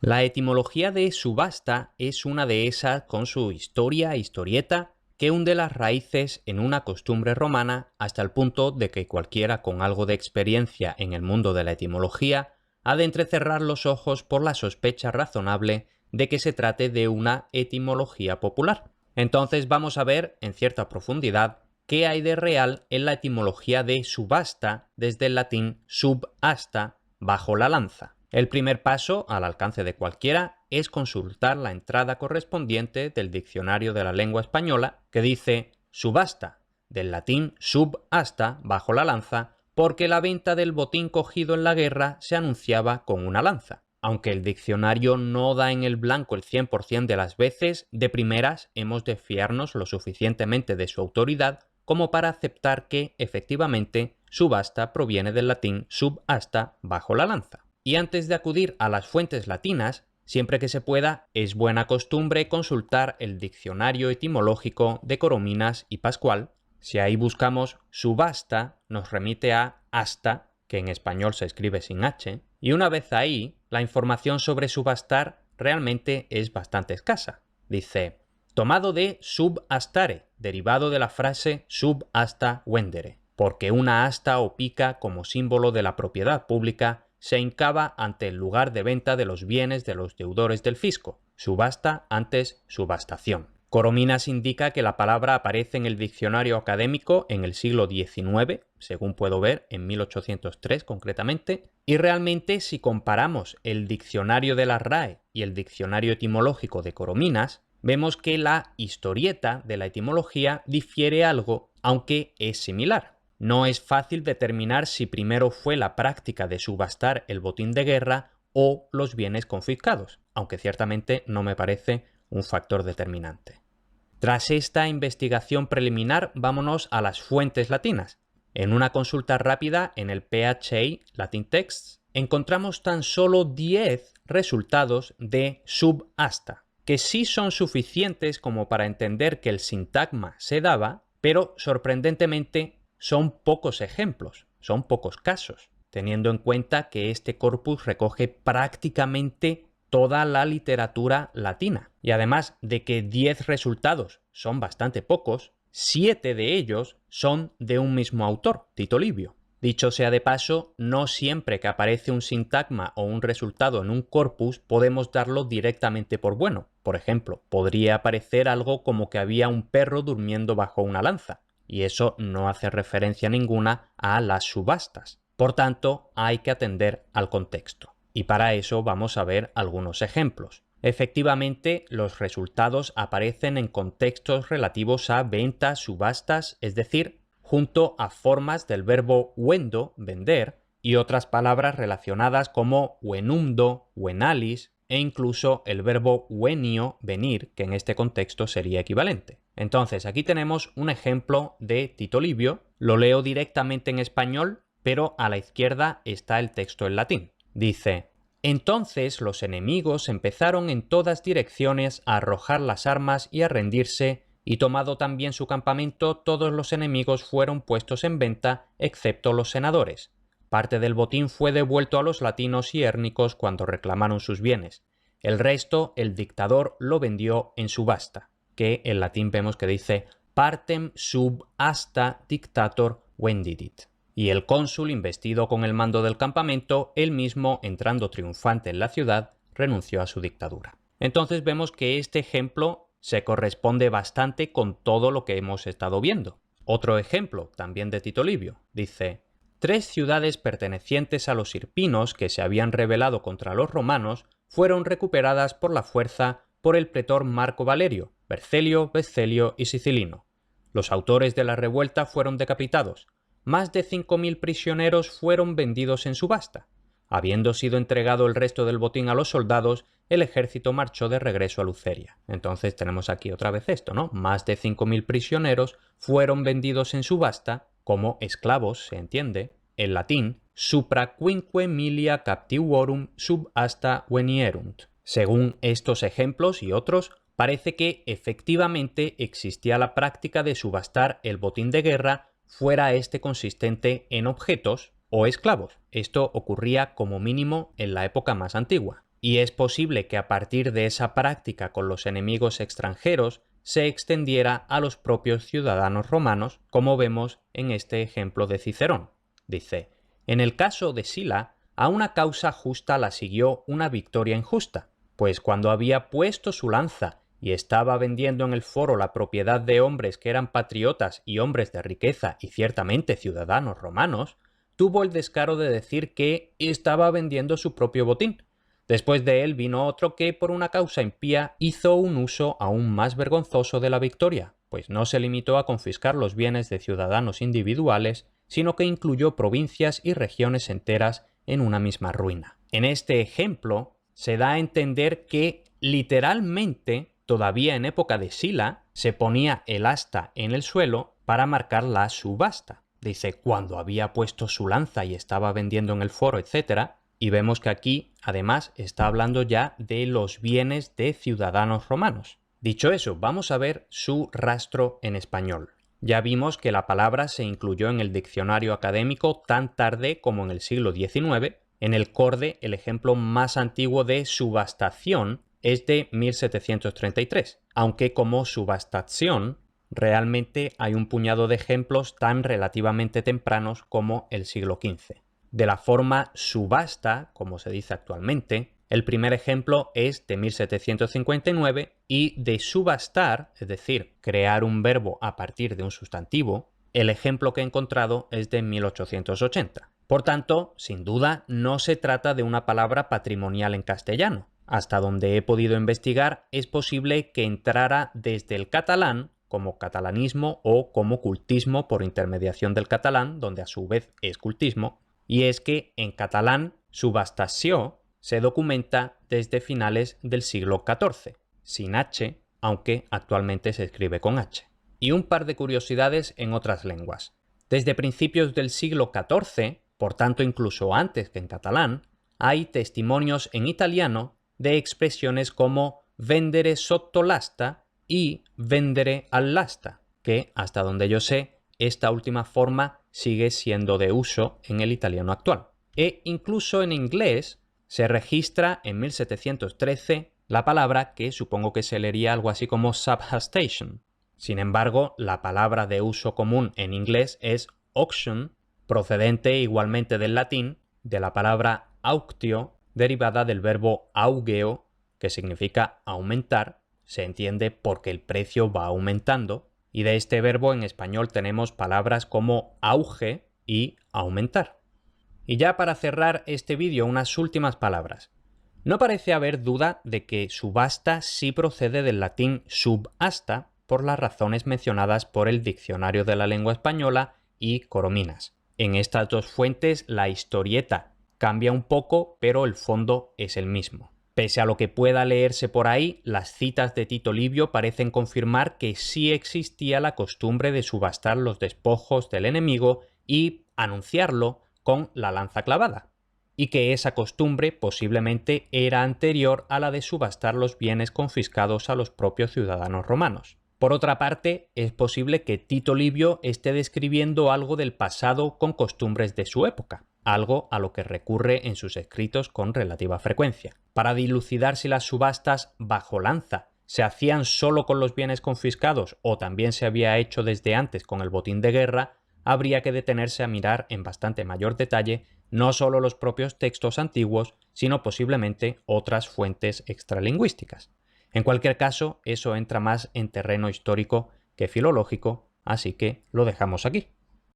La etimología de subasta es una de esas con su historia e historieta que hunde las raíces en una costumbre romana hasta el punto de que cualquiera con algo de experiencia en el mundo de la etimología ha de entrecerrar los ojos por la sospecha razonable de que se trate de una etimología popular. Entonces vamos a ver en cierta profundidad qué hay de real en la etimología de subasta desde el latín subasta, bajo la lanza. El primer paso, al alcance de cualquiera, es consultar la entrada correspondiente del diccionario de la lengua española que dice subasta, del latín subasta, bajo la lanza, porque la venta del botín cogido en la guerra se anunciaba con una lanza. Aunque el diccionario no da en el blanco el 100% de las veces, de primeras hemos de fiarnos lo suficientemente de su autoridad como para aceptar que, efectivamente, subasta proviene del latín subasta, bajo la lanza. Y antes de acudir a las fuentes latinas, siempre que se pueda, es buena costumbre consultar el diccionario etimológico de Corominas y Pascual. Si ahí buscamos subasta, nos remite a asta, que en español se escribe sin H, y una vez ahí, la información sobre subastar realmente es bastante escasa. Dice, tomado de subastare, derivado de la frase subasta vendere, porque una asta o pica como símbolo de la propiedad pública se hincaba ante el lugar de venta de los bienes de los deudores del fisco, subasta antes subastación. Corominas indica que la palabra aparece en el diccionario académico en el siglo XIX, según puedo ver, en 1803 concretamente, y realmente si comparamos el diccionario de la RAE y el diccionario etimológico de Corominas, vemos que la historieta de la etimología difiere algo, aunque es similar. No es fácil determinar si primero fue la práctica de subastar el botín de guerra o los bienes confiscados, aunque ciertamente no me parece un factor determinante. Tras esta investigación preliminar, vámonos a las fuentes latinas. En una consulta rápida en el PHI Latin Texts, encontramos tan solo 10 resultados de subasta, que sí son suficientes como para entender que el sintagma se daba, pero sorprendentemente son pocos ejemplos, son pocos casos, teniendo en cuenta que este corpus recoge prácticamente toda la literatura latina. Y además de que 10 resultados son bastante pocos, 7 de ellos son de un mismo autor, Tito Livio. Dicho sea de paso, no siempre que aparece un sintagma o un resultado en un corpus podemos darlo directamente por bueno. Por ejemplo, podría aparecer algo como que había un perro durmiendo bajo una lanza, y eso no hace referencia ninguna a las subastas. Por tanto, hay que atender al contexto. Y para eso vamos a ver algunos ejemplos. Efectivamente, los resultados aparecen en contextos relativos a ventas, subastas, es decir, junto a formas del verbo vendo, vender, y otras palabras relacionadas como venumdo, venalis, e incluso el verbo venio, venir, que en este contexto sería equivalente. Entonces, aquí tenemos un ejemplo de Tito Livio. Lo leo directamente en español, pero a la izquierda está el texto en latín. Dice, entonces los enemigos empezaron en todas direcciones a arrojar las armas y a rendirse, y tomado también su campamento, todos los enemigos fueron puestos en venta, excepto los senadores. Parte del botín fue devuelto a los latinos y hérnicos cuando reclamaron sus bienes. El resto, el dictador lo vendió en subasta, que en latín vemos que dice partem sub asta dictator vendidit. Y el cónsul, investido con el mando del campamento, él mismo, entrando triunfante en la ciudad, renunció a su dictadura. Entonces vemos que este ejemplo se corresponde bastante con todo lo que hemos estado viendo. Otro ejemplo, también de Tito Livio, dice, 3 ciudades pertenecientes a los hirpinos que se habían rebelado contra los romanos fueron recuperadas por la fuerza por el pretor Marco Valerio, Vercelio, Vescelio y Sicilino. Los autores de la revuelta fueron decapitados. Más de 5.000 prisioneros fueron vendidos en subasta. Habiendo sido entregado el resto del botín a los soldados, el ejército marchó de regreso a Luceria. Entonces tenemos aquí otra vez esto, ¿no? Más de 5.000 prisioneros fueron vendidos en subasta, como esclavos, se entiende, en latín, supra quinque milia captivorum subasta venierunt. Según estos ejemplos y otros, parece que efectivamente existía la práctica de subastar el botín de guerra, fuera este consistente en objetos o esclavos. Esto ocurría como mínimo en la época más antigua. y es posible que a partir de esa práctica con los enemigos extranjeros se extendiera a los propios ciudadanos romanos, como vemos en este ejemplo de Cicerón. Dice: en el caso de Sila, a una causa justa la siguió una victoria injusta, pues cuando había puesto su lanza y estaba vendiendo en el foro la propiedad de hombres que eran patriotas y hombres de riqueza y ciertamente ciudadanos romanos, tuvo el descaro de decir que estaba vendiendo su propio botín. Después de él vino otro que, por una causa impía, hizo un uso aún más vergonzoso de la victoria, pues no se limitó a confiscar los bienes de ciudadanos individuales, sino que incluyó provincias y regiones enteras en una misma ruina. En este ejemplo se da a entender que, literalmente, todavía en época de Sila, se ponía el asta en el suelo para marcar la subasta. Dice, cuando había puesto su lanza y estaba vendiendo en el foro, etc. Y vemos que aquí, además, está hablando ya de los bienes de ciudadanos romanos. Dicho eso, vamos a ver su rastro en español. Ya vimos que la palabra se incluyó en el diccionario académico tan tarde como en el siglo XIX. En el Corde, el ejemplo más antiguo de subastación es de 1733, aunque como subastación realmente hay un puñado de ejemplos tan relativamente tempranos como el siglo XV. De la forma subasta, como se dice actualmente, el primer ejemplo es de 1759 y de subastar, es decir, crear un verbo a partir de un sustantivo, el ejemplo que he encontrado es de 1880. Por tanto, sin duda, no se trata de una palabra patrimonial en castellano. Hasta donde he podido investigar, es posible que entrara desde el catalán, como catalanismo o como cultismo por intermediación del catalán, donde a su vez es cultismo, y es que en catalán subastació se documenta desde finales del siglo XIV, sin H, aunque actualmente se escribe con H. Y un par de curiosidades en otras lenguas. Desde principios del siglo XIV, por tanto incluso antes que en catalán, hay testimonios en italiano de expresiones como vendere sotto l'asta y vendere all'asta, que, hasta donde yo sé, esta última forma sigue siendo de uso en el italiano actual. E incluso en inglés se registra en 1713 la palabra que supongo que se leería algo así como subhastation. Sin embargo, la palabra de uso común en inglés es auction, procedente igualmente del latín, de la palabra auctio, derivada del verbo augeo, que significa aumentar, se entiende porque el precio va aumentando, y de este verbo en español tenemos palabras como auge y aumentar. Y ya para cerrar este vídeo, unas últimas palabras. No parece haber duda de que subasta sí procede del latín subasta por las razones mencionadas por el Diccionario de la Lengua Española y Corominas. En estas dos fuentes la historieta cambia un poco, pero el fondo es el mismo. Pese a lo que pueda leerse por ahí, las citas de Tito Livio parecen confirmar que sí existía la costumbre de subastar los despojos del enemigo y anunciarlo con la lanza clavada, y que esa costumbre posiblemente era anterior a la de subastar los bienes confiscados a los propios ciudadanos romanos. Por otra parte, es posible que Tito Livio esté describiendo algo del pasado con costumbres de su época, algo a lo que recurre en sus escritos con relativa frecuencia. Para dilucidar si las subastas bajo lanza se hacían solo con los bienes confiscados o también se había hecho desde antes con el botín de guerra, habría que detenerse a mirar en bastante mayor detalle no solo los propios textos antiguos, sino posiblemente otras fuentes extralingüísticas. En cualquier caso, eso entra más en terreno histórico que filológico, así que lo dejamos aquí.